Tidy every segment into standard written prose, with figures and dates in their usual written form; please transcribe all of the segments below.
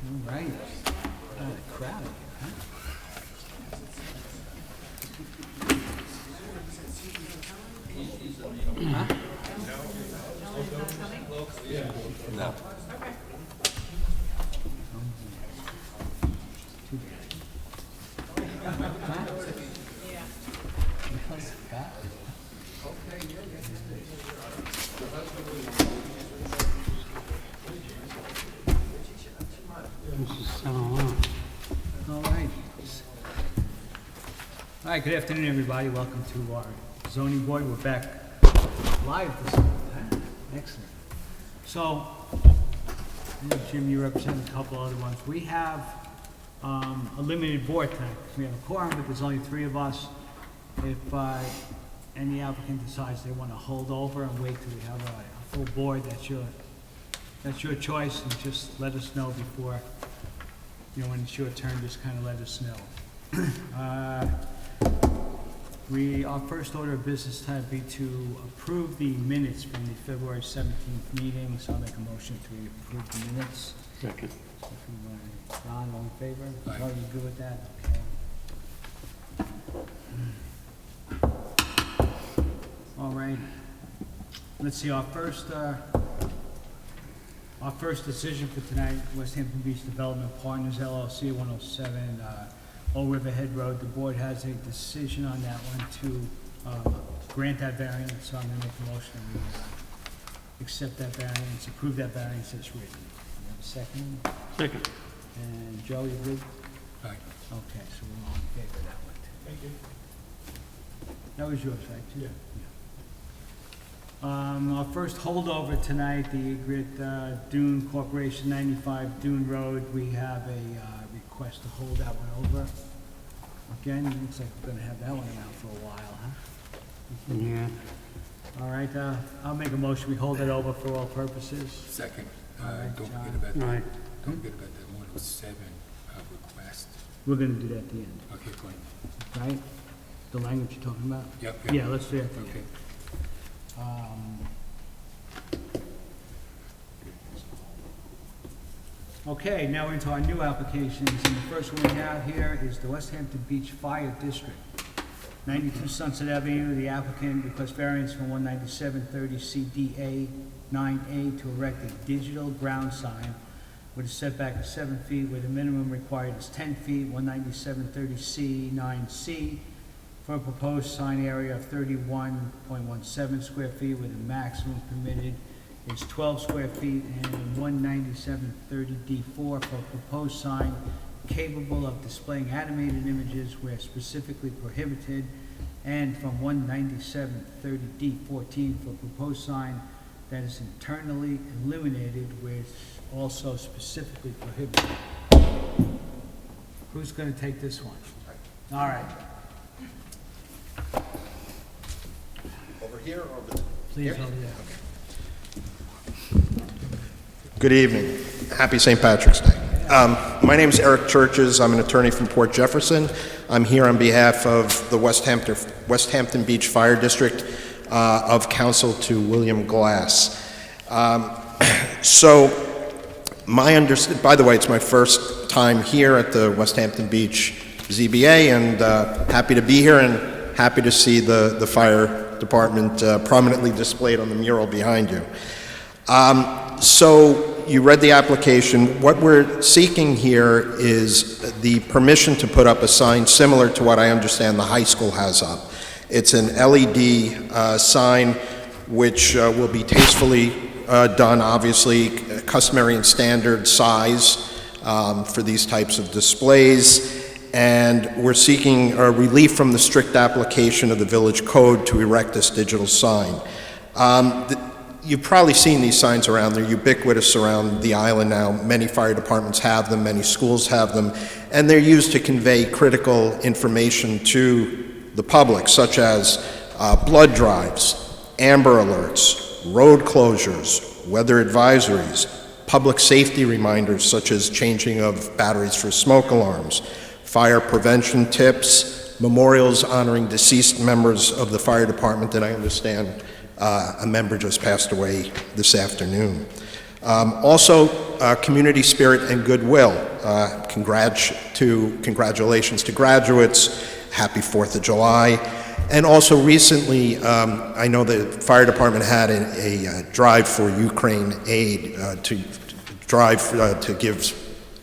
All right. A crowd here, huh? Huh? No. Too bad. Huh? Yeah. Because of that. All right. All right, good afternoon, everybody. Welcome to our zoning board. We're back live this morning. Huh? Excellent. So, Jim, you represent a couple other ones. We have a limited board tonight. We have a quorum, but there's only 3 of us. If any applicant decides they want to hold over and wait till we have a full board, that's your choice, and just let us know before, when it's your turn, just kind of let us know. Our first order of business tonight would be to approve the minutes from the February 17th meeting, so I'll make a motion to approve the minutes. Second. Ron, all in favor? Aye. Oh, you good with that? Okay. All right. Let's see, our first decision for tonight, West Hampton Beach Development Partners LLC, 107 Old Riverhead Road. The board has a decision on that one to grant that variance, so I'm going to make a motion that we accept that variance, approve that variance as written. You have a second? Second. And Joe, you good? Aye. Okay, so we're all in favor of that one. Thank you. That was yours, right? Yeah. Our first holdover tonight, the Great Dune Corporation, 95 Dune Road. We have a request to hold that one over. Again, it looks like we're gonna have that one around for a while, huh? Yeah. All right, I'll make a motion, we hold it over for all purposes. Second, All right, don't John. forget about All that. right. Don't forget about that 107 request. We're gonna do that at the end, Okay, fine. right? The language you're talking about? Yep. Yeah, let's do that at the end. Okay. Okay, now we're into our new applications, and the first one we have here is the West Hampton Beach Fire District, 92 Sunset Avenue. The applicant requests variance from 19730 CDA 9A to erect a digital ground sign with a setback of 7 feet, where the minimum required is 10 feet, 19730 C9C, for a proposed sign area of 31.17 square feet, where the maximum permitted is 12 square feet, and 19730D4 for a proposed sign capable of displaying animated images where specifically prohibited, and from 19730D14 for a proposed sign that is internally illuminated where it's also specifically prohibited. Who's going to take this one? All right. Over here or over there? Please, over there. Good evening. Happy St. Patrick's Day. My name is Eric Churches. I'm an attorney from Port Jefferson. I'm here on behalf of the West Hampton Beach Fire District of counsel to William Glass. So, by the way, it's my first time here at the West Hampton Beach ZBA, and happy to be here and happy to see the fire department prominently displayed on the mural behind you. So you read the application. What we're seeking here is the permission to put up a sign similar to what I understand the high school has up. It's an LED sign which will be tastefully done, obviously, customary and standard size for these types of displays. And we're seeking relief from the strict application of the village code to erect this digital sign. You've probably seen these signs around. They're ubiquitous around the island now. Many fire departments have them, many schools have them, and they're used to convey critical information to the public, such as blood drives, amber alerts, road closures, weather advisories, public safety reminders such as changing of batteries for smoke alarms, fire prevention tips, memorials honoring deceased members of the fire department, and I understand a member just passed away this afternoon. Also, community spirit and goodwill. Congratulations to graduates. Happy 4th of July. And also recently, I know the fire department had a drive for Ukraine aid to give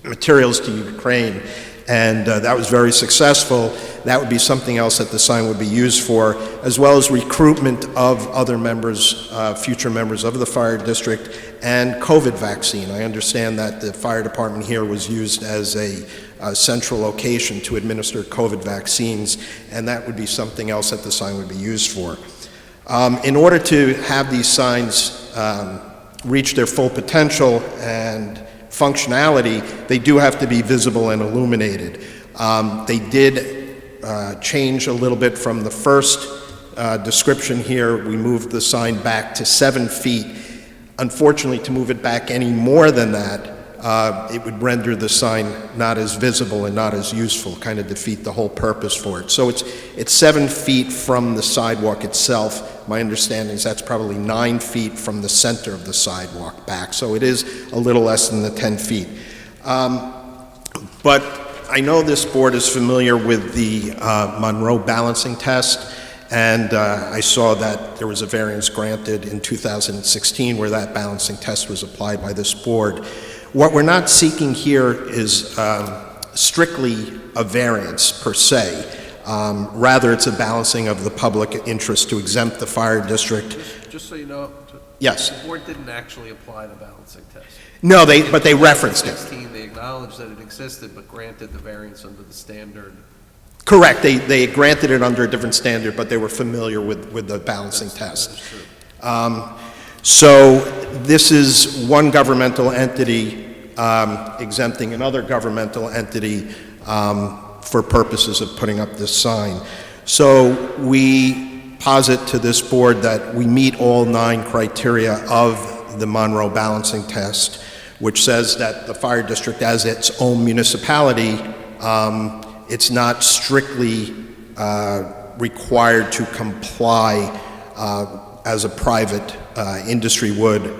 materials to Ukraine, and that was very successful. That would be something else that the sign would be used for, as well as recruitment of other members, future members of the fire district, and COVID vaccine. I understand that the fire department here was used as a central location to administer COVID vaccines, and that would be something else that the sign would be used for. In order to have these signs reach their full potential and functionality, they do have to be visible and illuminated. They did change a little bit from the first description here. We moved the sign back to 7 feet. Unfortunately, to move it back any more than that, it would render the sign not as visible and not as useful, kind of defeat the whole purpose for it. So it's 7 feet from the sidewalk itself. My understanding is that's probably 9 feet from the center of the sidewalk back. So it is a little less than the 10 feet. But I know this board is familiar with the Monroe balancing test, and I saw that there was a variance granted in 2016 where that balancing test was applied by this board. What we're not seeking here is strictly a variance per se. Rather, it's a balancing of the public interest to exempt the fire district. Just so you know, Yes. the board didn't actually apply the balancing test. No, but they referenced it. 2016, they acknowledged that it existed, but granted the variance under the standard. Correct. They granted it under a different standard, but they were familiar with the balancing test. That is true. So this is one governmental entity exempting another governmental entity for purposes of putting up this sign. So we posit to this board that we meet all 9 criteria of the Monroe balancing test, which says that the fire district, as its own municipality, it's not strictly required to comply as a private industry would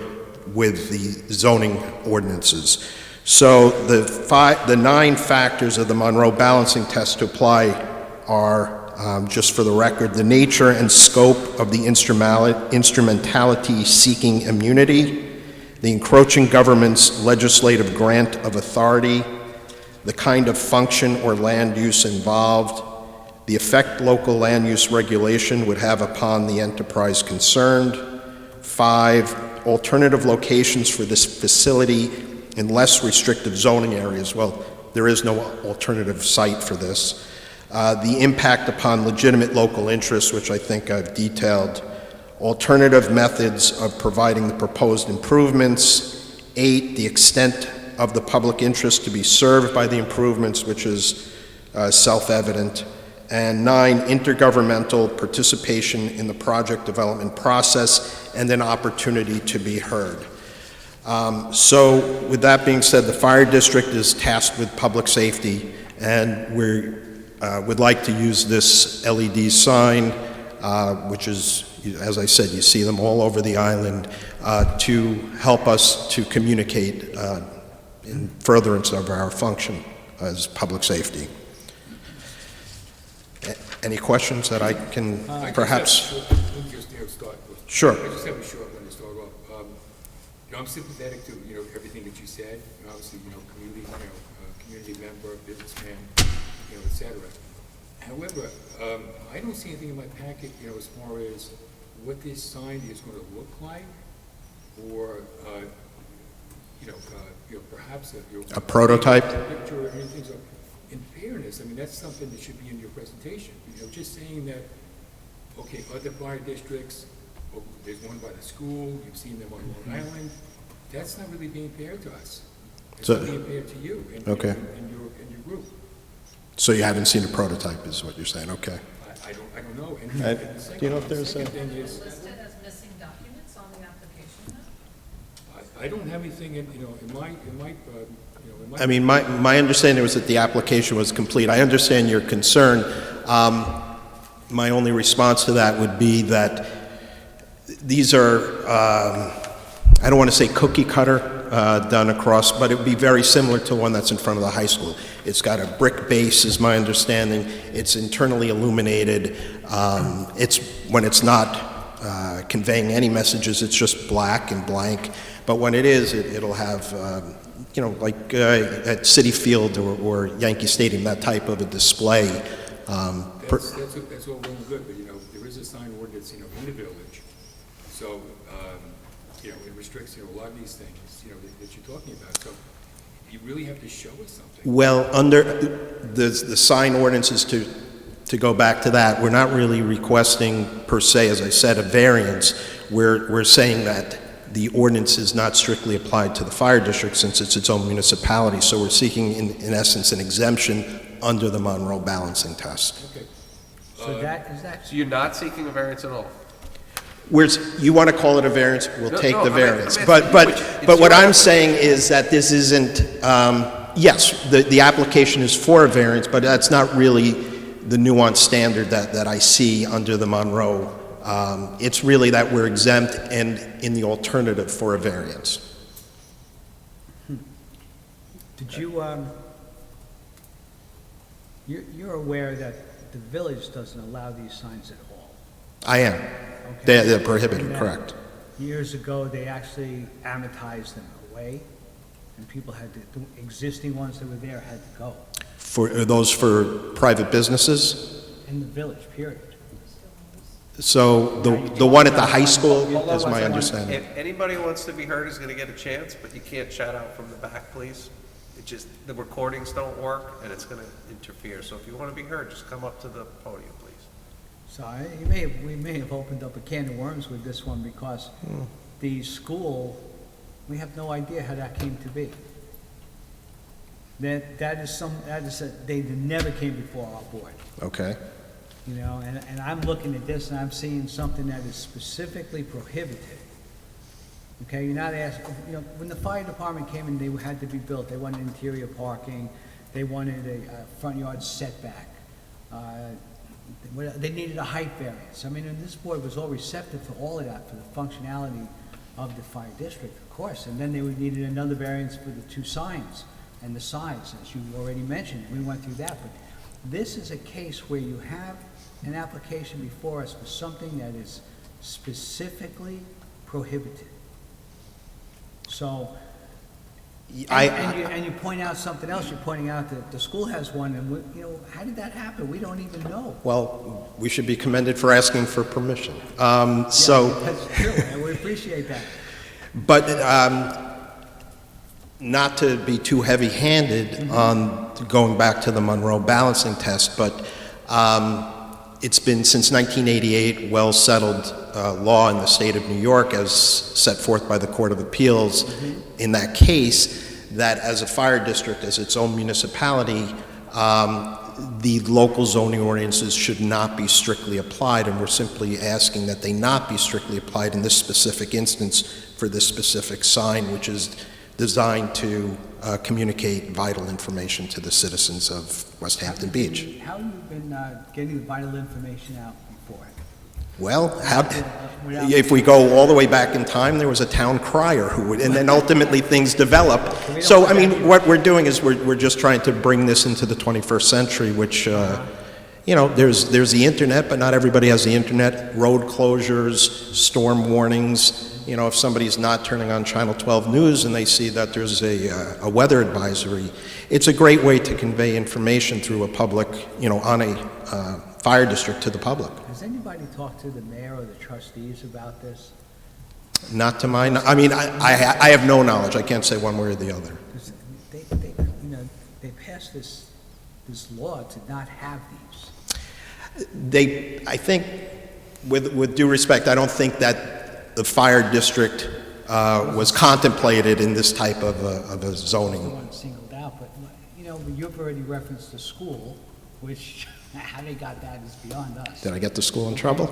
with the zoning ordinances. So the 9 factors of the Monroe balancing test to apply are, just for the record, the nature and scope of the instrumentality seeking immunity, the encroaching government's legislative grant of authority, the kind of function or land use involved, the effect local land use regulation would have upon the enterprise concerned. 5, alternative locations for this facility in less restrictive zoning areas. Well, there is no alternative site for this. The impact upon legitimate local interests, which I think I've detailed. Alternative methods of providing the proposed improvements. 8, the extent of the public interest to be served by the improvements, which is self-evident. And 9, intergovernmental participation in the project development process and an opportunity to be heard. So with that being said, the fire district is tasked with public safety, and we would like to use this LED sign, which is, as I said, you see them all over the island, to help us to communicate in furtherance of our function as public safety. Any questions that I can perhaps? Sure. I just have a short one to start off. I'm sympathetic to everything that you said. Obviously, community member, businessman, et cetera. However, I don't see anything in my packet, as far as what this sign is going to look like, or perhaps A prototype? picture or anything. So, in fairness, I mean, that's something that should be in your presentation. Just saying that, okay, other fire districts, there's one by the school, you've seen them on Long Island, that's not really being fair to us. It's So- not being fair to you and Okay. your group. So you haven't seen a prototype, is what you're saying? Okay. I don't know. And Do the you know if there's second a- thing is, Listed as missing documents on the application now? I don't have anything in my. I mean, my understanding was that the application was complete. I understand your concern. My only response to that would be that these are, I don't want to say cookie cutter done across, but it would be very similar to one that's in front of the high school. It's got a brick base, is my understanding. It's internally illuminated. When it's not conveying any messages, it's just black and blank. But when it is, it'll have, like at Citi Field or Yankee Stadium, that type of a display. That's all well and good, but, there is a sign ordinance, in the village. So, it restricts, a lot of these things, that you're talking about. So you really have to show us something. Well, under the sign ordinances, to go back to that, we're not really requesting, per se, as I said, a variance. We're saying that the ordinance is not strictly applied to the fire district since it's its own municipality. So we're seeking, in essence, an exemption under the Monroe balancing test. Okay. So is that, So you're not seeking a variance at all? You want to call it a variance, we'll take the I'm variance. asking But you, it's what your I'm saying is that this isn't, yes, the application is for a variance, but that's not really the nuanced standard that I see under the Monroe. It's really that we're exempt and in the alternative for a variance. did you, you're aware that the village doesn't allow these signs at all? I am. Okay. They're prohibited, And, correct. Years ago, they actually amortized them away, and people had to, the existing ones that were there had to go, Are those for private businesses? in the village, period. So the one at the high school Hold on is one my second. understanding. If anybody who wants to be heard is going to get a chance, but you can't shout out from the back, please. The recordings don't work, and it's going to interfere. So if you want to be heard, just come up to the podium, please. So we may have opened up a can of worms with this one, because the school, we have no idea how that came to be. They never came before our board. Okay. And I'm looking at this and I'm seeing something that is specifically prohibited. Okay, you're not asking, when the fire department came in, they had to be built. They wanted interior parking, they wanted a front yard setback. They needed a height variance. And this board was all receptive for all of that, for the functionality of the fire district, of course. And then they needed another variance for the two signs and the sides, as you already mentioned. We went through that, but this is a case where you have an application before us for something that is specifically prohibited. So, and you point out something else. You're pointing out that the school has one, and how did that happen? We don't even know. Well, we should be commended for asking for permission. That's true, and we appreciate that. But not to be too heavy-handed on going back to the Monroe balancing test, but it's been since 1988 well-settled law in the state of New York, as set forth by the Court of Appeals in that case, that as a fire district, as its own municipality, the local zoning ordinances should not be strictly applied, and we're simply asking that they not be strictly applied in this specific instance for this specific sign, which is designed to communicate vital information to the citizens of West Hampton Beach. How have you been getting the vital information out before? Well, if we go all the way back in time, there was a town crier who would, and then ultimately things developed. So, what we're doing is we're just trying to bring this into the 21st century, which, there's the internet, but not everybody has the internet. Road closures, storm warnings. If somebody's not turning on Channel 12 News and they see that there's a weather advisory, it's a great way to convey information through a public, on a fire district to the public. Has anybody talked to the mayor or the trustees about this? Not to my, I have no knowledge. I can't say one way or the other. Because they passed this law to not have these. I think, with due respect, I don't think that the fire district was contemplated in this type of a The zoning. one singled out, but you've already referenced the school, which how they got that is beyond us. Did I get the school in trouble?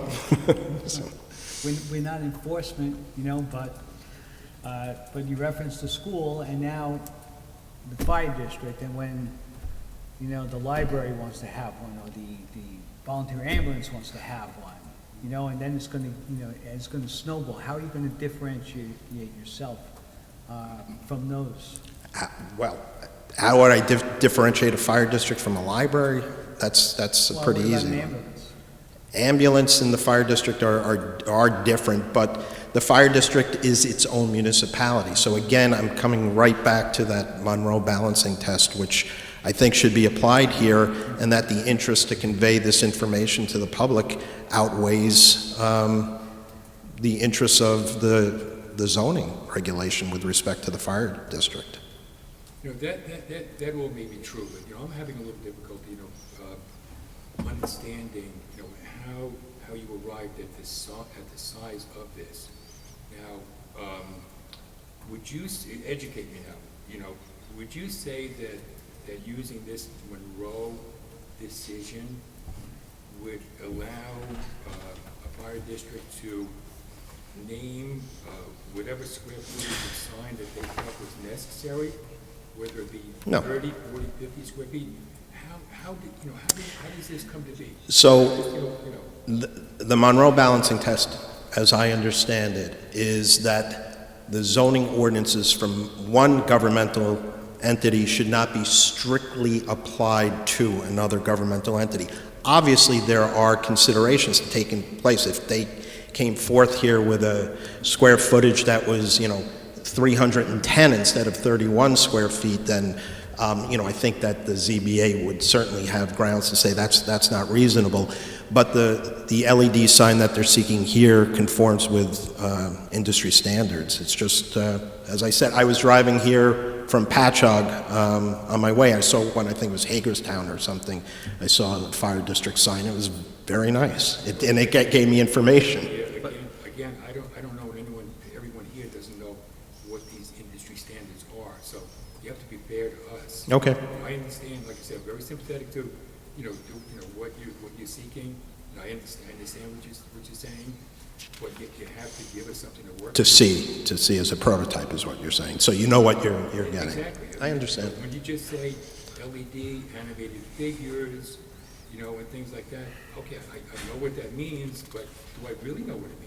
We're not enforcement, but you referenced the school and now the fire district, and when the library wants to have one, or the volunteer ambulance wants to have one, and then it's going to snowball. How are you going to differentiate yourself from those? Well, how would I differentiate a fire district from a library? That's Well, pretty what about an easy. ambulance? Ambulance and the fire district are different, but the fire district is its own municipality. So again, I'm coming right back to that Monroe balancing test, which I think should be applied here, and that the interest to convey this information to the public outweighs the interests of the zoning regulation with respect to the fire district. You know, that all may be true, but, you know, I'm having a little difficulty, you know, understanding, you know, how you arrived at the size of this. Now, would you, educate me now, you know, would you say that using this Monroe decision would allow a fire district to name whatever square footage of sign that they felt was necessary, whether it be No. 30, 40, 50 square feet? How does this come to be? So You know, the Monroe balancing test, as I understand it, is that the zoning ordinances from one governmental entity should not be strictly applied to another governmental entity. Obviously, there are considerations taking place. If they came forth here with a square footage that was, you know, 310 instead of 31 square feet, then, you know, I think that the ZBA would certainly have grounds to say that's not reasonable. But the LED sign that they're seeking here conforms with industry standards. It's just, as I said, I was driving here from Patchogue on my way. I saw one, I think it was Hagerstown or something. I saw the fire district sign. It was very nice. And it gave me information. Again, I don't know, and everyone here doesn't know what these industry standards are, so you have to be fair to us. Okay. I understand, like I said, very sympathetic to, you know, what you're seeking, and I understand what you're saying, but you have to give us something to work with. To see as a prototype is what you're saying. So you know what you're getting. Exactly. I understand. When you just say LED, animated figures, you know, and things like that, okay, I know what that means, but do I really know what it means?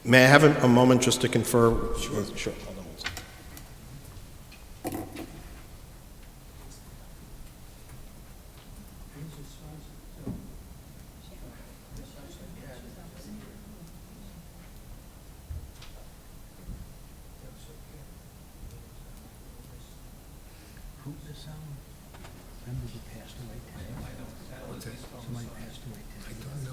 May I have a moment just to confer? Sure. Hold on one second. Who's this on? Remember who passed away today? Somebody passed away today. I don't know.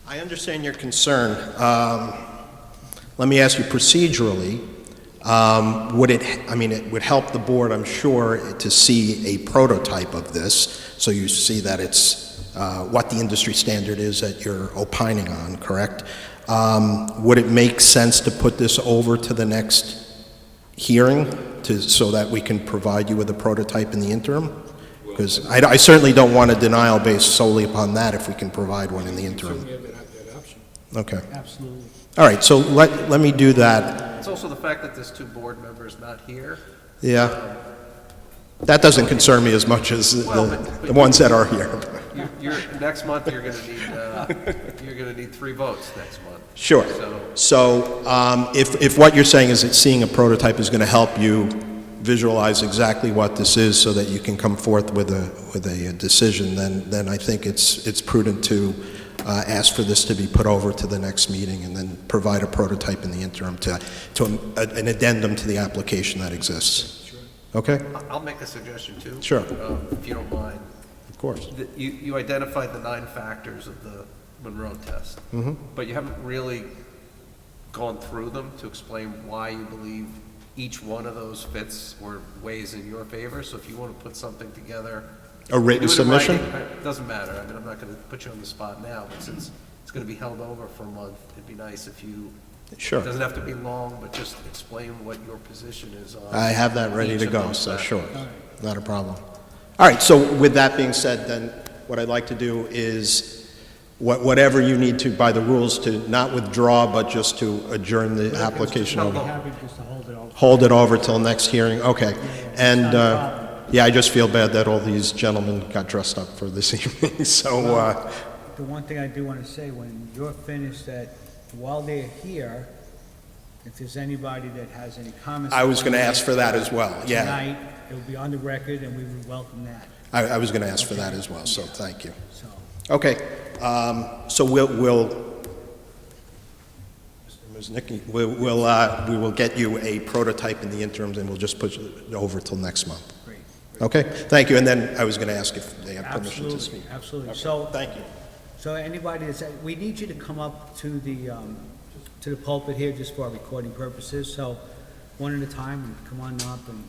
I understand your concern. Let me ask you procedurally, it would help the board, I'm sure, to see a prototype of this, so you see that it's what the industry standard is that you're opining on, correct? Would it make sense to put this over to the next hearing so that we can provide you with a prototype in the interim? Because I certainly don't want a denial based solely upon that if we can provide one in the interim. Certainly have that option. Okay. Absolutely. All right, so let me do that. It's also the fact that there's two board members not here. Yeah. That doesn't concern me as much as the ones that are here. Next month, you're gonna need 3 votes next month. Sure. So if what you're saying is that seeing a prototype is going to help you visualize exactly what this is so that you can come forth with a decision, then I think it's prudent to ask for this to be put over to the next meeting and then provide a prototype in the interim to an addendum to the application that exists. Sure. Okay? I'll make a suggestion too. Sure. If you don't mind. Of course. You identified the 9 factors of the Monroe test, but you haven't really gone through them to explain why you believe each one of those fits or weighs in your favor. So if you want to put something together. A written do it in submission? writing, it doesn't matter. I mean, I'm not going to put you on the spot now, but since it's going to be held over for a month, it'd be nice if you. Sure. It doesn't have to be long, but just explain what your position is on. I have that ready each to of go, those so factors. sure, not a problem. All right, so with that being said, then, what I'd like to do is, whatever you need to, by the rules, to not withdraw, but just to adjourn the application I'll over. be happy just to hold it over. Hold it over till next hearing, okay. And, Not a problem. yeah, I just feel bad that all these gentlemen got dressed up for this evening, so, But the one thing I do want to say, when you're finished, that while they're here, if there's anybody that has any comments. I was going to ask for that as well, yeah. Tonight, it will be on the record, and we would welcome that, I was going to ask for that as well, so thank you. so. Okay, so Ms. Nicky, we will get you a prototype in the interim, and we'll just push it over till next month. Great. Okay, thank you, and then I was going to ask if they have permission to speak. Absolutely, absolutely. Okay, So, thank you. so anybody that's, we need you to come up to the pulpit here just for our recording purposes, so one at a time, and come on up and.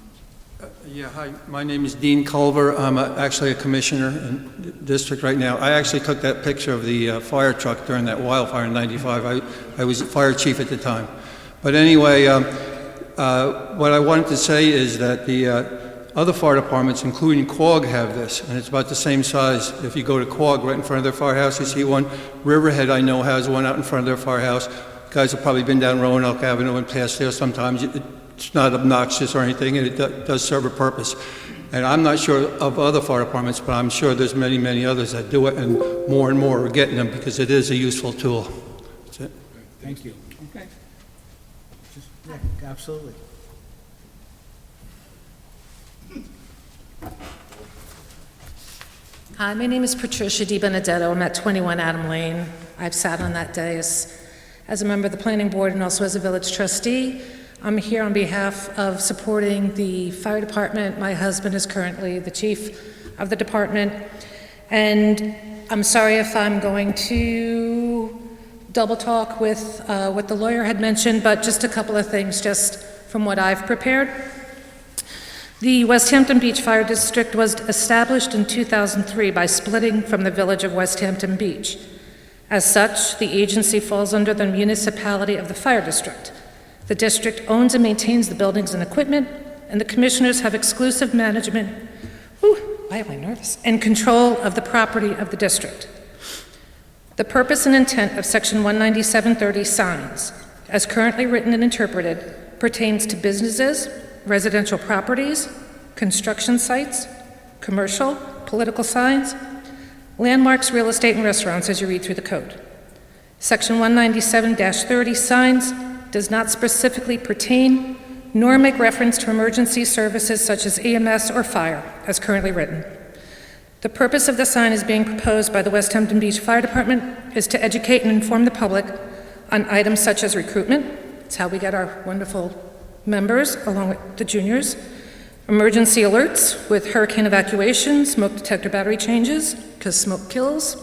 Yeah, hi, my name is Dean Culver. I'm actually a commissioner in the district right now. I actually took that picture of the fire truck during that wildfire in '95. I was fire chief at the time. But anyway, what I wanted to say is that the other fire departments, including Quogue, have this, and it's about the same size. If you go to Quogue, right in front of their firehouse, you see one. Riverhead, I know, has one out in front of their firehouse. Guys have probably been down Roanoke Avenue and past there sometimes. It's not obnoxious or anything, and it does serve a purpose. And I'm not sure of other fire departments, but I'm sure there's many, many others that do it, and more are getting them because it is a useful tool. That's it. Thank you. Okay. Just, yeah, absolutely. Hi, my name is Patricia Di Benedetto. I'm at 21 Adam Lane. I've sat on that dais as a member of the planning board and also as a village trustee. I'm here on behalf of supporting the fire department. My husband is currently the chief of the department. And I'm sorry if I'm going to double talk with what the lawyer had mentioned, but just a couple of things just from what I've prepared. The West Hampton Beach Fire District was established in 2003 by splitting from the village of West Hampton Beach. As such, the agency falls under the municipality of the fire district. The district owns and maintains the buildings and equipment, and the commissioners have exclusive management, why am I nervous, and control of the property of the district. The purpose and intent of Section 19730 signs, as currently written and interpreted, pertains to businesses, residential properties, construction sites, commercial, political signs, landmarks, real estate, and restaurants as you read through the code. Section 197-30 signs does not specifically pertain nor make reference to emergency services such as EMS or fire as currently written. The purpose of the sign is being proposed by the West Hampton Beach Fire Department is to educate and inform the public on items such as recruitment. It's how we get our wonderful members along with the juniors. Emergency alerts with hurricane evacuation, smoke detector battery changes, because smoke kills.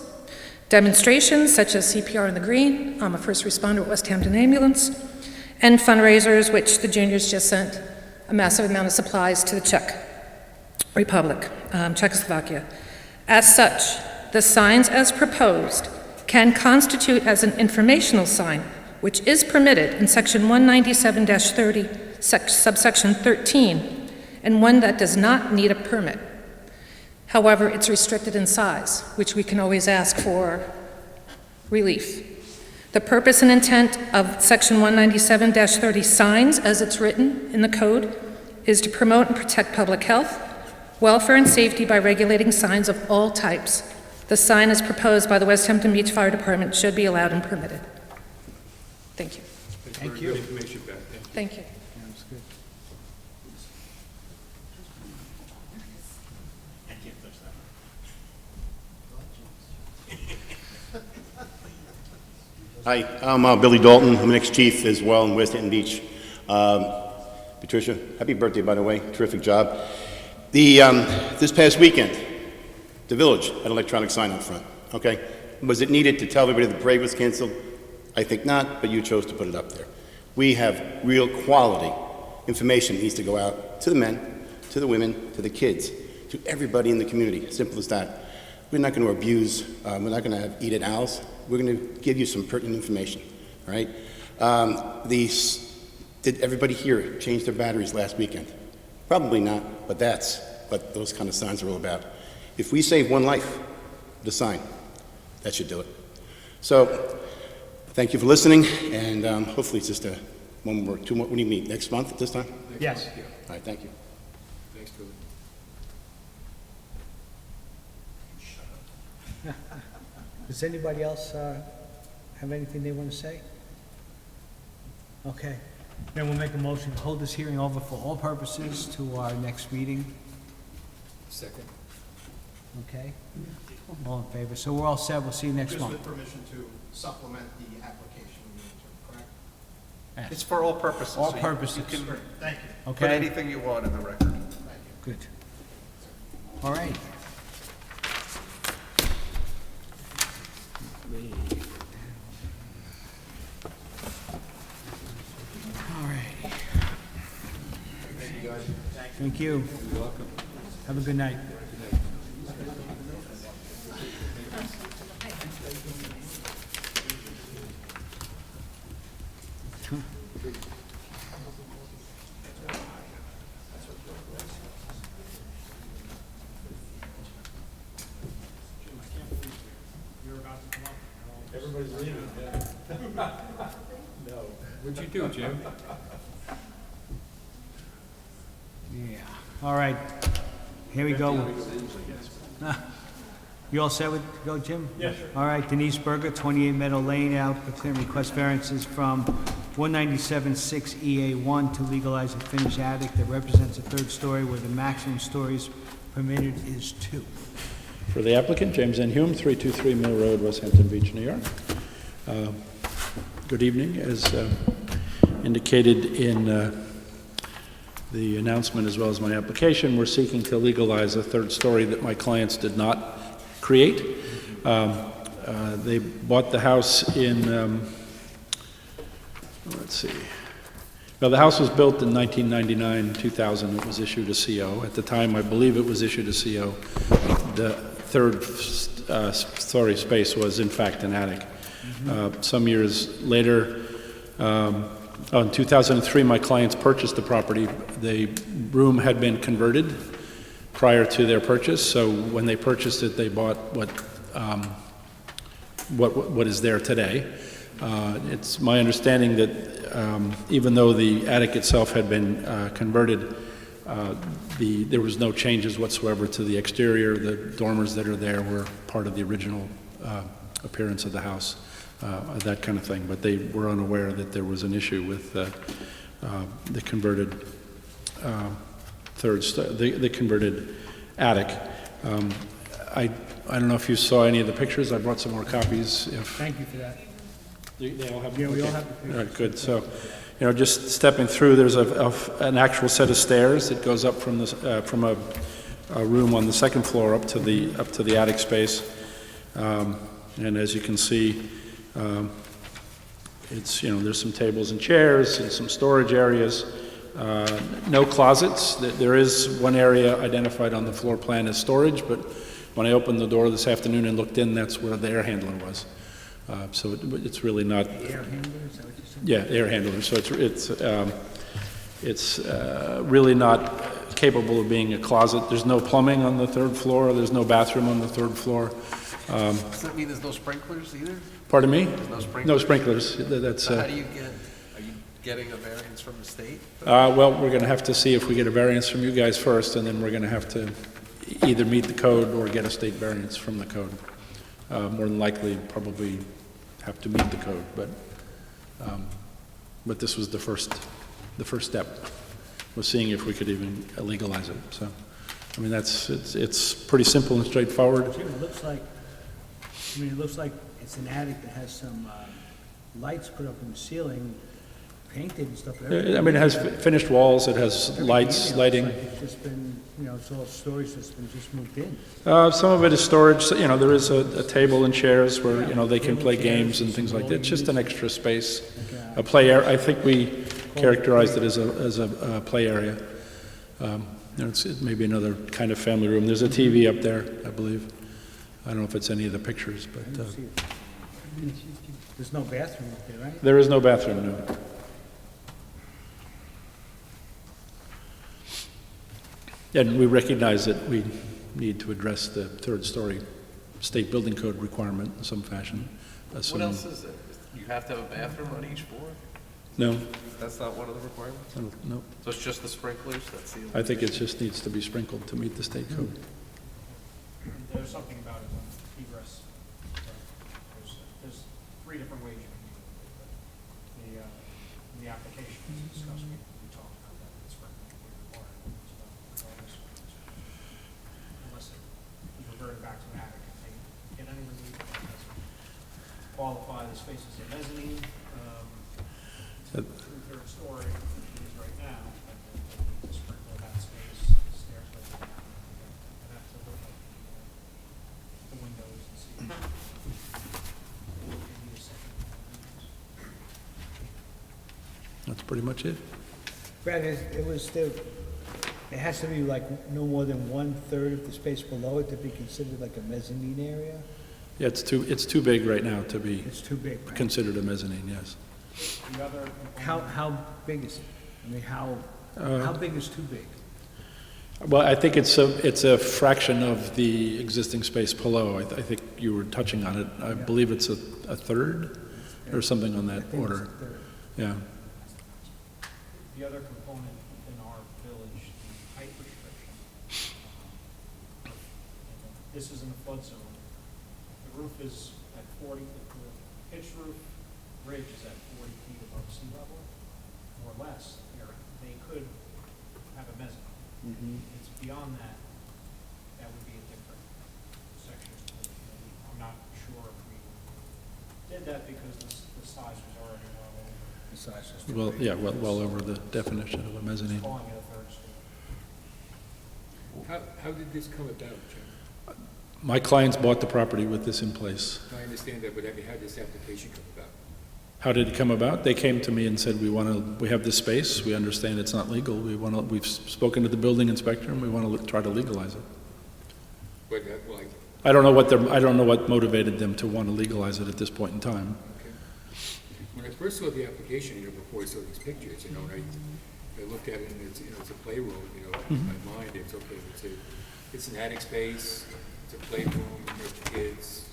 Demonstrations such as CPR in the green. I'm a first responder at West Hampton Ambulance. And fundraisers, which the juniors just sent a massive amount of supplies to the Czech Republic, Czechoslovakia. As such, the signs as proposed can constitute as an informational sign, which is permitted in Section 197-30, subsection 13, and one that does not need a permit. However, it's restricted in size, which we can always ask for relief. The purpose and intent of Section 197-30 signs, as it's written in the code, is to promote and protect public health, welfare, and safety by regulating signs of all types. The sign as proposed by the West Hampton Beach Fire Department should be allowed and permitted. Thank you. Thanks Thank for you. good information back there. Thank you. Sounds good. Hi, I'm Billy Dalton. I'm an ex-chief as well in West Hampton Beach. Patricia, happy birthday, by the way. Terrific job. This past weekend, the village had an electronic sign up front, okay? Was it needed to tell everybody the parade was canceled? I think not, but you chose to put it up there. We have real quality information that needs to go out to the men, to the women, to the kids, to everybody in the community. Simple as that. We're not going to abuse, we're not going to have eat it owls. We're going to give you some pertinent information, all right? Did everybody here change their batteries last weekend? Probably not, but that's what those kind of signs are all about. If we save one life, the sign, that should do it. So, thank you for listening, and hopefully it's just one more, two more. When do you meet? Next month at this time? Yes. Yeah. All right, thank you. Thanks, Billy. Does anybody else have anything they want to say? Okay. Then we'll make a motion to hold this hearing over for all purposes to our next meeting. Second. Okay? All in favor? So we're all set. We'll see you next month. permission to supplement the application, correct? Yes. It's for all purposes. All so you- purposes. You can Thank you. put Okay? anything you want in the record. Good. All right. All right. Thank you. You're welcome. Have a good night. What'd you do, Jim? Yeah. All right. Here we go. You all set with, go, Jim? Yes, sir. All right, Denise Berger, 28 Meadow Lane, applicant requests variances from 197-6 EA1 to legalize a finished attic that represents a third story where the maximum stories permitted is 2. For the applicant, James N. Hume, 323 Mill Road, West Hampton Beach, New York. Good evening. As indicated in the announcement as well as my application, we're seeking to legalize a third story that my clients did not create. They bought the house in, let's see. Well, the house was built in 1999, 2000. It was issued a CO. At the time, I believe it was issued a CO. The third story space was, in fact, an attic. Some years later, in 2003, my clients purchased the property. The room had been converted prior to their purchase, so when they purchased it, they bought what is there today. It's my understanding that even though the attic itself had been converted, there was no changes whatsoever to the exterior. The dormers that are there were part of the original appearance of the house, that kind of thing. But they were unaware that there was an issue with the converted the converted attic. I don't know if you saw any of the pictures. I brought some more copies. Thank you for that. They all have. Yeah, we all okay. have the pictures. All right, good. So, just stepping through, there's an actual set of stairs that goes up from a room on the second floor up to the attic space, and as you can see, it's there's some tables and chairs and some storage areas. No closets. There is one area identified on the floor plan as storage, but when I opened the door this afternoon and looked in, that's where the air handler was. So it's really not. Air handler, is that what you said? Yeah, air handler. So it's really not capable of being a closet. There's no plumbing on the third floor. There's no bathroom on the third floor. Does that mean there's no sprinklers either? Pardon me? No sprinklers? No sprinklers. That's. So how do you are you getting a variance from the state? Well, we're going to have to see if we get a variance from you guys first, and then we're going to have to either meet the code or get a state variance from the code. More than likely, probably have to meet the code, but this was the first step, was seeing if we could even legalize it. So, I mean, it's pretty simple and straightforward. Jim, it looks like it's an attic that has some lights put up in the ceiling, painted and stuff. I mean, it has finished walls, it has lights, lighting. It's just been, it's all storage that's been just moved in. Some of it is storage. So, there is a table and chairs where, they can play games and things like that. It's just an extra space. A play area. I think we characterized it as a play area. It's maybe another kind of family room. There's a TV up there, I believe. I don't know if it's any of the pictures, but There's no bathroom up there, right? there is no bathroom, no. And we recognize that we need to address the third story state building code requirement in some fashion. What else is it? You have to have a bathroom on each floor? No, That's not one of the requirements? no. So it's just the sprinklers? That's the only I think it just needs to be sprinkled to meet the state code. There's something about it when egress. three different ways you can do it. In the application, it's discussed, we talked about that, it's required, unless it is reverted back to attic, if they get any relief, it doesn't qualify the space as a mezzanine, two-thirds story, which it is right now, and then to sprinkle that space, stairs go down, and have to look at the windows and see. Maybe a second. That's pretty much it. Brad, it has to be like no more than 1/3 of the space below it to be considered like a mezzanine area? Yeah, it's too big right now to be It's too big, right? considered a mezzanine, yes. The other How big is it? I mean, how big is too big? Well, I think it's a fraction of the existing space below. I think you were touching on it. I believe it's a third or something on I that think it's order. a third. Yeah. The other component in our village, the height restriction. This is in the flood zone. The roof is at 40, the pitched roof ridge is at 40 feet above sea level, or less. They could have a mezzanine. It's beyond that, that would be a different section. I'm not sure if we did that because the size was already well over. The size is too Well, big. yeah, well over the definition of a mezzanine. Calling it a third story. How did this come about, Jim? My clients bought the property with this in place. I understand that, but I mean, how did this application come about? How did it come about? They came to me and said, we have this space, we understand it's not legal, we've spoken to the building inspector, and we want to try to legalize it. But, like, I don't know what motivated them to want to legalize it at this point in time. okay. When I first saw the application, before I saw these pictures, and I looked at it, and it's a playroom, in my mind, it's okay, it's an attic space, it's a playroom, for kids,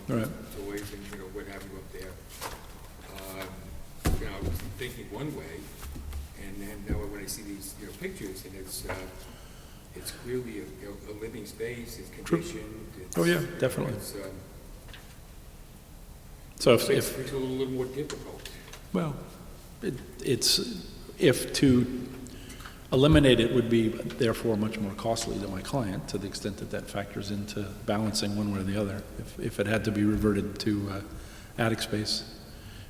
Right. toys and, what have you up there. I was thinking one way, and then now when I see these, pictures, and it's clearly a living space, it's conditioned. Oh, yeah, definitely. It's, So makes it a little more difficult. well, if to eliminate it would be therefore much more costly to my client, to the extent that that factors into balancing one way or the other. If it had to be reverted to attic space,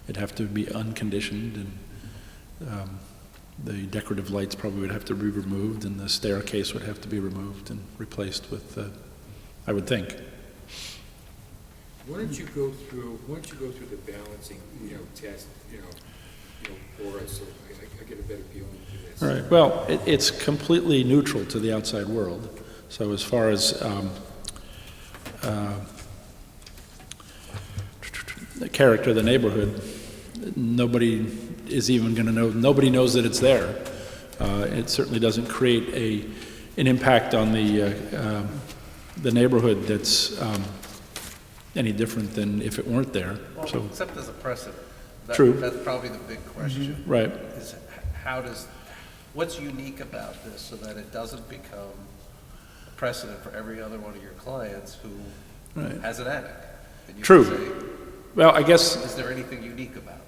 it'd have to be unconditioned, and the decorative lights probably would have to be removed, and the staircase would have to be removed and replaced with, I would think. Why don't you go through the balancing, test, for us, so I get a better feeling for this. All right. Well, it's completely neutral to the outside world. So as far as the character of the neighborhood, nobody is even going to know. Nobody knows that it's there. It certainly doesn't create an impact on the neighborhood that's any different than if it weren't there. Well, So except as a precedent. True. That's probably the big question. right. Is what's unique about this so that it doesn't become a precedent for every other one of your clients who Right. has an attic? And you True. can say, Well, I guess. is there anything unique about it?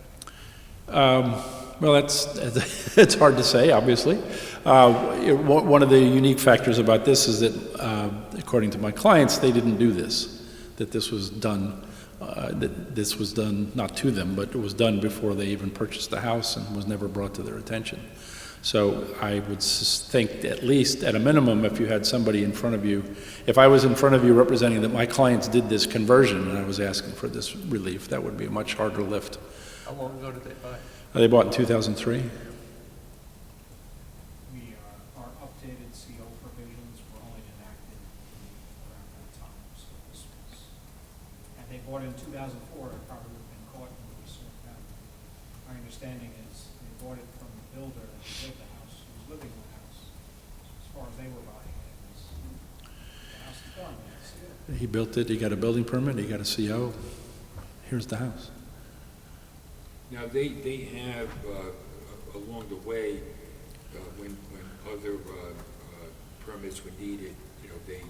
Well, it's hard to say, obviously. One of the unique factors about this is that, according to my clients, they didn't do this. That this was done not to them, but it was done before they even purchased the house and was never brought to their attention. So I would think, at least at a minimum, if you had somebody in front of you, if I was in front of you representing that my clients did this conversion and I was asking for this relief, that would be a much harder lift. How long ago did they buy it? They bought in 2003. Our updated CO provisions were only enacted around that time, so this was, and they bought it in 2004, it probably would have been caught and would have sorted out. My understanding is they bought it from the builder that built the house, who was living in the house. As far as they were buying it, it was, the house is done, that's it. He built it, he got a building permit, he got a CO. Here's the house. Now, they have, along the way, when other permits were needed, they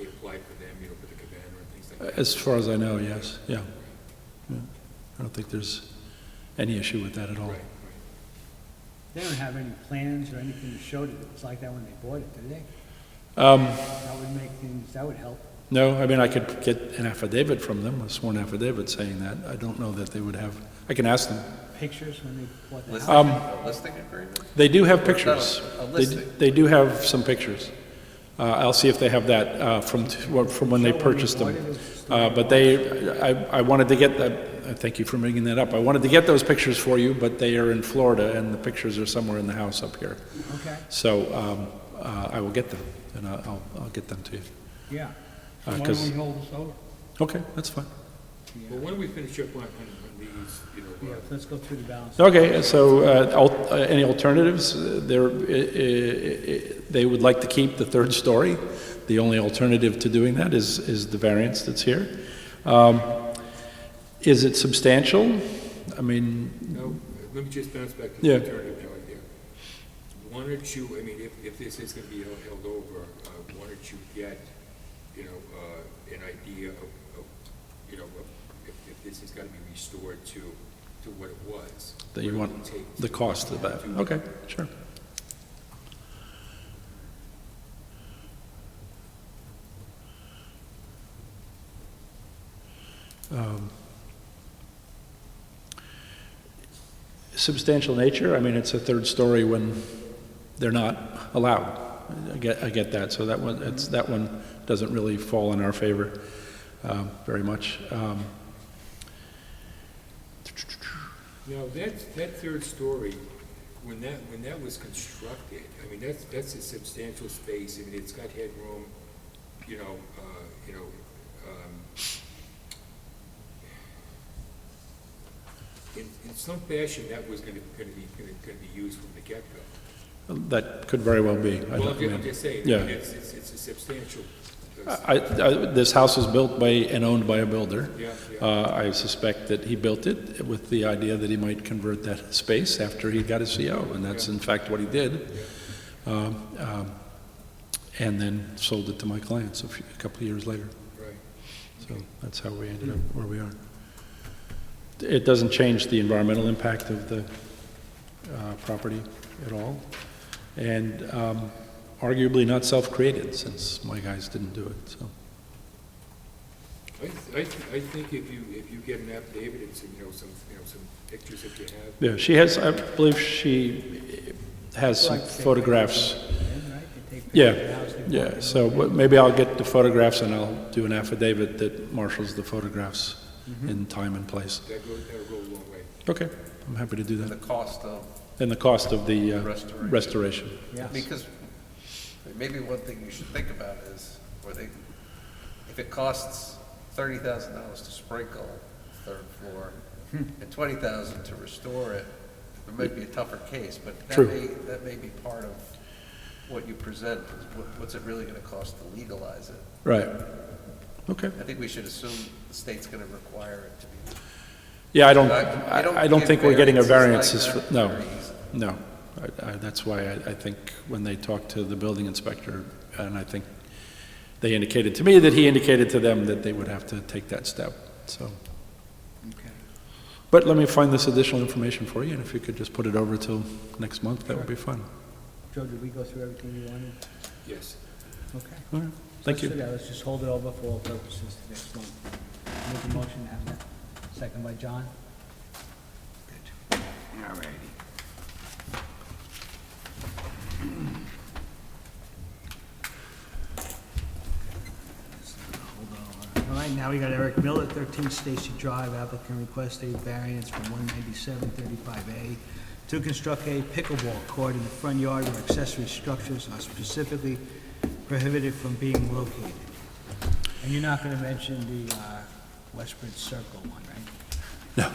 applied for them, for the cabana and things like that. As far as I know, yes, yeah. I don't think there's any issue with that at all. Right, right. They don't have any plans or anything to show that it was like that when they bought it, do they? Um, That would make things, that would help. No, I mean, I could get an affidavit from them, a sworn affidavit saying that. I don't know that they would have, I can ask them. Pictures when they bought the Listing, house. a listing agreement? They do have pictures. A listing. They do have some pictures. I'll see if they have that from when they purchased them. But I wanted to get that, thank you for bringing that up. I wanted to get those pictures for you, but they are in Florida, and the pictures are somewhere in the house up here. Okay, So I will get them, and I'll get them to you. yeah. Why don't 'Cause- we hold this over? Okay, that's fine. Well, why don't we finish up on these, you know, Yeah, let's go through the balance. Okay, so any alternatives? They would like to keep the third story. The only alternative to doing that is the variance that's here. Is it substantial? I mean, no, let me just bounce back to Yeah. the alternative John, there. Why don't you, I mean, if this is gonna be held over, why don't you get, you know, an idea of, you know, if this is gonna be restored to what it was? that you what it want would take the to- cost of that? to- Okay, sure. Substantial nature, I mean, it's a third story when they're not allowed. I get that, so that one doesn't really fall in our favor very much. Now, that third story, when that was constructed, I mean, that's a substantial space. I mean, it's got headroom, you know, in some fashion, that was gonna be used from the get-go. That could very well be. Well, I'm just saying, I Yeah. mean, it's a substantial. This house was built by and owned by a builder. Yeah, I suspect that he built it with the idea that he might convert that space after he got his CO, and that's in fact what he did. And then sold it to my clients a couple of years later. Right. So that's how we ended up where we are. It doesn't change the environmental impact of the property at all, and arguably not self-created, since my guys didn't do it, so. I think if you get an affidavit and some, some pictures that you have. Yeah, she has, I believe she has some photographs. Yeah, so maybe I'll get the photographs and I'll do an affidavit that marshals the photographs in time and place. That'll go a long way. Okay, I'm happy to do And that. the cost of, And the cost of the Restoration. restoration. Yes. because maybe one thing you should think about is, if it costs $30,000 to sprinkle the third floor and $20,000 to restore it, it might be a tougher case, but True. that may be part of what you present, is what's it really gonna cost to legalize it? Right. Okay. I think we should assume the state's gonna require it to be. Yeah, I don't give think we're getting a variances variance. like that No, very easily. no. That's why I think when they talked to the building inspector, and I think they indicated to me that he indicated to them that they would have to take that step, so. Okay. But let me find this additional information for you, and if you could just put it over till next month, that would be fun. Joe, did we go through everything you wanted? Yes. Okay. All right, thank Let's do you. that. Let's just hold it over for all purposes to next month. Make a motion to have that. Second by John. Good. All righty. All right, now we got Eric Miller, 13 Stacy Drive. Applicant requests a variance from 197-35A to construct a pickleball court in the front yard where accessory structures are specifically prohibited from being located. And you're not going to mention the Westbridge Circle one, right?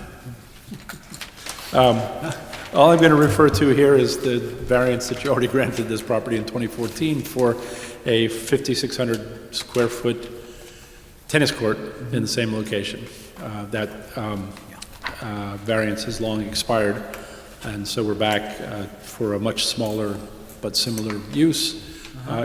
All I'm going to refer to here is the variance that you already granted this property in 2014 for a 5,600 square foot tennis court in the same location. That variance has long expired, and so we're back for a much smaller but similar use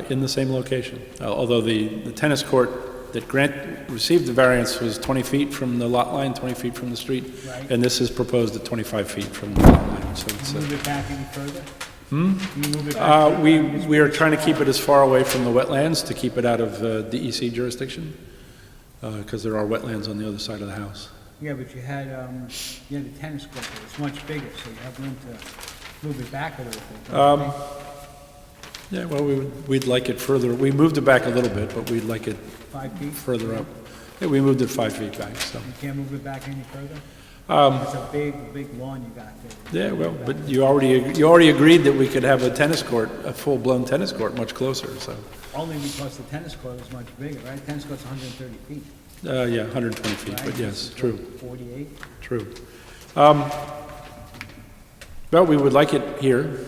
in the same location. Although the tennis court that received the variance was 20 feet from the lot line, 20 feet from the street, Right. and this is proposed at 25 feet from the lot line, so it's... Move it back any further? Can you move it back? We are trying to keep it as far away from the wetlands to keep it out of DEC jurisdiction, because there are wetlands on the other side of the house. Yeah, but you had the tennis court, there. It's much bigger, so you have room to move it back a little bit. don't you think? Yeah, well, we'd like it further. We moved it back a little bit, but we'd like it 5 feet? further up. Yeah, we moved it 5 feet back, so. You can't move it back any further? It's a big lawn you got there. Yeah, well, but you already agreed that we could have a tennis court, a full-blown tennis court, much closer, so. Only because the tennis court is much bigger, right? Tennis court's 130 feet. Yeah, 120 feet, but right? yes, This is true, what, 48? true. Well, we would like it here.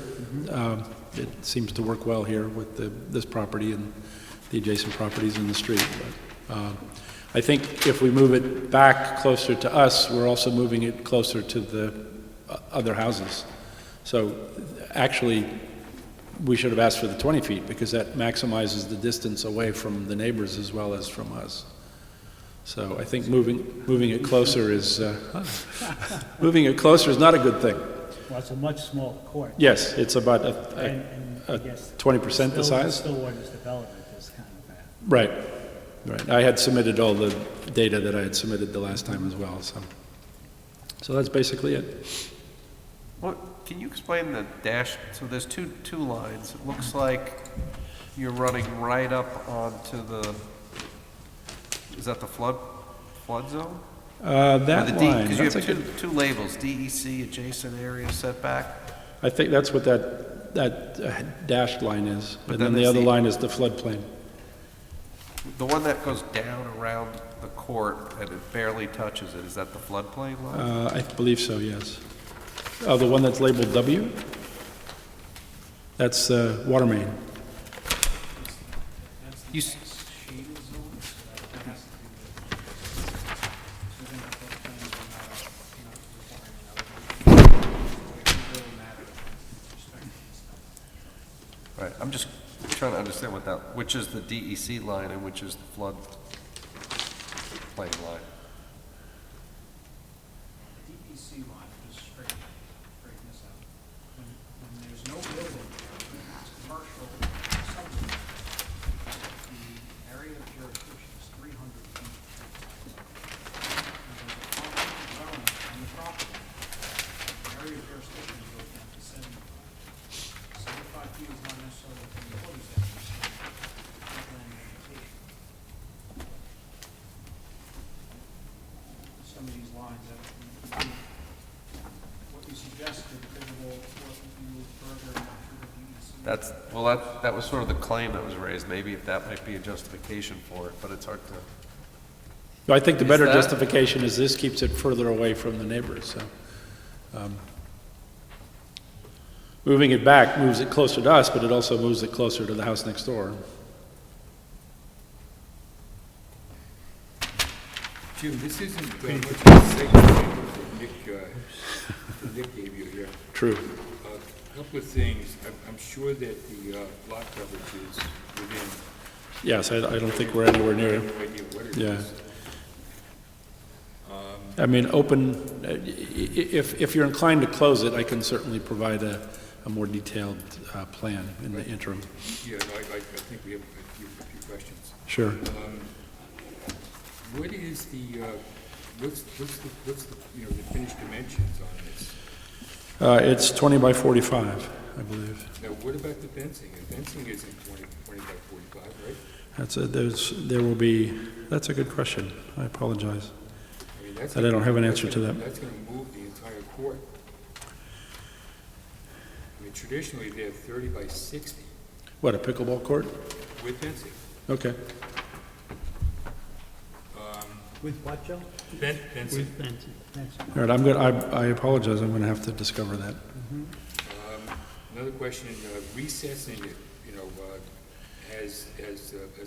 It seems to work well here with this property and the adjacent properties in the street. But I think if we move it back closer to us, we're also moving it closer to the other houses. So actually, we should have asked for the 20 feet because that maximizes the distance away from the neighbors as well as from us. So I think moving it closer is moving it closer is not a good thing. Well, it's a much smaller court. Yes, it's about And I guess 20% the size. Stillwater's development is kind of bad. Right, right. I had submitted all the data that I had submitted the last time as well, so that's basically it. Well, can you explain the dash, so there's two lines. It looks like you're running right up onto the, is that the flood zone? That line, Because you that's have two labels, DEC adjacent area setback. I think that's what that dashed line is, But and then then the there's other the- line is the floodplain. The one that goes down around the court and it barely touches it, is that the floodplain line? I believe so, yes. Oh, the one that's labeled W? That's water main. You s- Shaded zone, so that has to do with, within the floodplain, not requiring another. So it really matter with respect to this stuff. Right, I'm just trying to understand which is the DEC line and which is the flood plain line. DEC line, just straighten this out. When there's no building, it's commercial subdivision, the area of jurisdiction is 300 feet. And there's a common zone on the property. The area of jurisdiction goes down to 75. 75 feet is not necessarily within the orders that you see, wetland vegetation. Some of these lines that what you suggested, will you move further through the DEC? That was sort of the claim that was raised. Maybe if that might be a justification for it, but it's hard to. I think the Is better that- justification is this keeps it further away from the neighbors, so. Moving it back moves it closer to us, but it also moves it closer to the house next door. Jim, this isn't much of a segment that Nick gave you here. True. A couple of things. I'm sure that the lot coverage is within. Yes, I don't think we're anywhere I near have it. no idea what it Yeah. is. I mean, if you're inclined to close it, I can certainly provide a more detailed plan in the interim. Yeah, no, I think we have a few questions. Sure. What is the, what's the, the finished dimensions on this? It's 20 by 45, I believe. Now, what about the fencing? The fencing isn't 20 by 45, right? There will be, that's a good question. I apologize. I mean, that's That I don't have an answer to that. That's gonna move the entire court. I mean, traditionally, they're 30 by 60 What, a pickleball court? with fencing. Okay. With what, Joe? Fencing. All right, I apologize, I'm gonna have to discover that. Another question, recessing it, as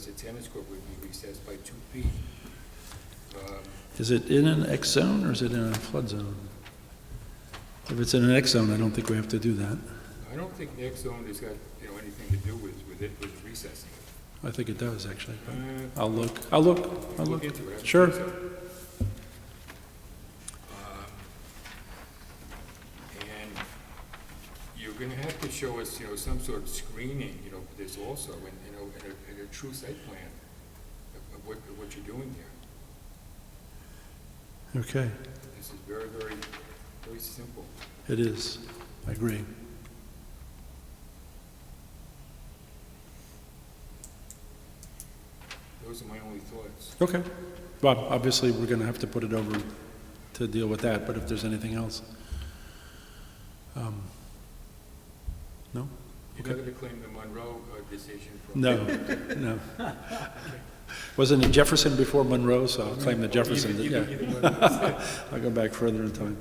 a tennis court would be recessed by 2 feet. Is it in an X zone or is it in a flood zone? If it's in an X zone, I don't think we have to do that. I don't think the X zone has got, anything to do with recessing. I think it does, actually. but Uh, I'll look. Look into it. I Sure. think so. And you're gonna have to show us, some sort of screening, for this also, and, in a true site plan of what you're doing here. Okay, This is very, very, very simple. it is. I agree. Those are my only thoughts. Okay. Well, obviously, we're going to have to put it over to deal with that, but if there's anything else. No? You're not gonna claim the Monroe decision from... No, no. Wasn't it Jefferson before Monroe, so I'll claim the Jefferson, yeah. I'll go back further in time.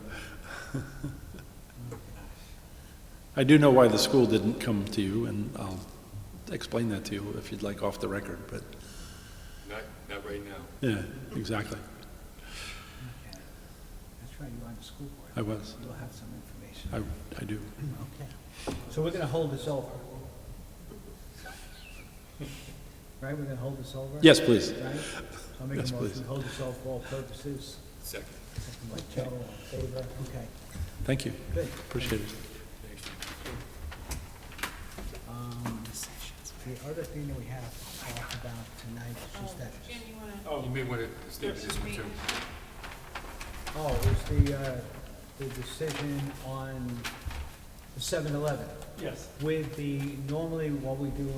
I do know why the school didn't come to you, and I'll explain that to you if you'd like off the record, but, Not right now. yeah, exactly. Okay. That's right, you're on the school board. I was. You'll have some information. I do. Okay. So we're gonna hold this over. Right, we're gonna hold this over? Yes, please. Right? So I'll make Yes, a motion please. to hold this over for all purposes. Second. Second by Joe, all in favor? Okay, Thank you. good. Appreciate it. Thanks. The other thing that we have to talk about tonight is just that, Jim, you wanna? You may want to stay with this one, too. is the decision on the 7-Eleven. Yes. With normally what we do, we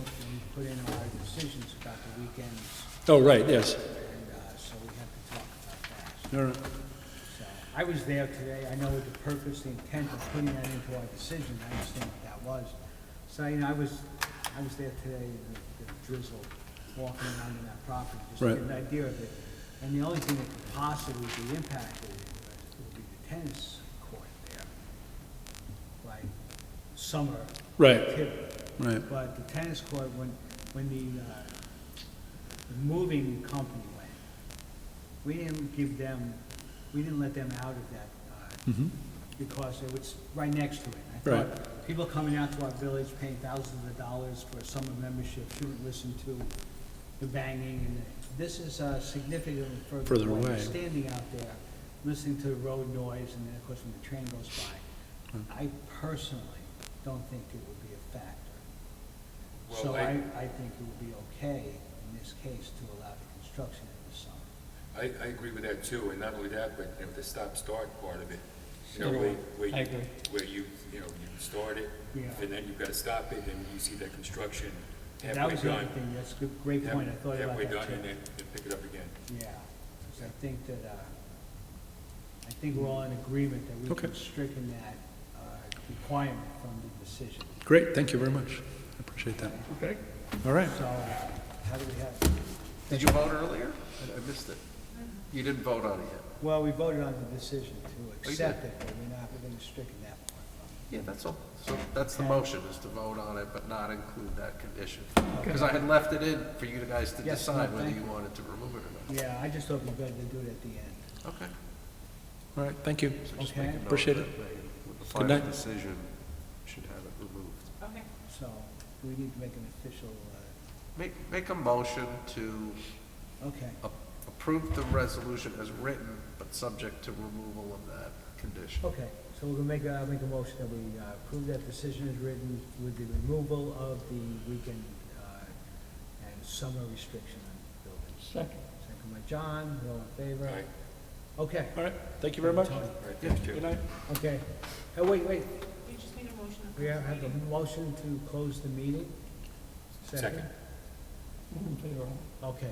put in our decisions about the weekends, Oh, right, yes. and so we have to talk about that. All right. So, I was there today, I know what the purpose, the intent of putting that into our decision, I understand what that was. So, I was there today, the drizzle, walking around in that property, just to Right. get an idea of it. And the only thing that could possibly be impacted would be the tennis court there, like summer Right. activity. Right. But the tennis court, when the moving company went, we didn't let them out of that, because it was right next to it. I Right. thought people coming out to our village paying thousands of dollars for a summer membership shouldn't listen to the banging, and this is significantly Further further away. away. You're standing out there, listening to the road noise, and then, of course, when the train goes by. I personally don't think it would be a factor. Well, So I- I think it would be okay in this case to allow the construction in the summer. I agree with that, too, and not only that, but, the stop-start part of it. Sure. Where I agree. you start it, Yeah. and then you've got to stop it, and you see that construction That halfway was the other done. thing, that's a great point, I thought about Halfway that done, and too. then pick it up again. Yeah, 'cause I think that, I think we're all in agreement that we Okay. can stricken that requirement from the decision. Great, thank you very much. I appreciate that. Okay. All right. So, how do we have? Did you vote earlier? I missed it. You didn't vote on it yet? Well, we voted on the decision to did? accept it, but we're going to stricken that part from Yeah, that's all. So that's the Okay. motion, is to vote on it, but not include that condition. Because I had left it in for you guys to Yes, no, decide whether thank you you. wanted to remove it or it. Yeah, I just thought we better to do it at the end. not. Okay. All right, thank you. So just Okay. make a note Appreciate that it. With the Good final night. decision, should have it removed. Okay. So, do we need to make an official, Make a motion to okay, approve the resolution as written, but subject to removal of that condition. okay. So we're going to I'll make a motion that we approve that decision as written with the removal of the weekend and summer restriction on buildings. Second. Second by John, all in favor? All right, Okay. All right, thank you very much. Tony. all right, thanks, Jim. Good night. Okay. Oh, wait, You just made a motion. to we have close the a meeting. motion to close the meeting? Second. Okay.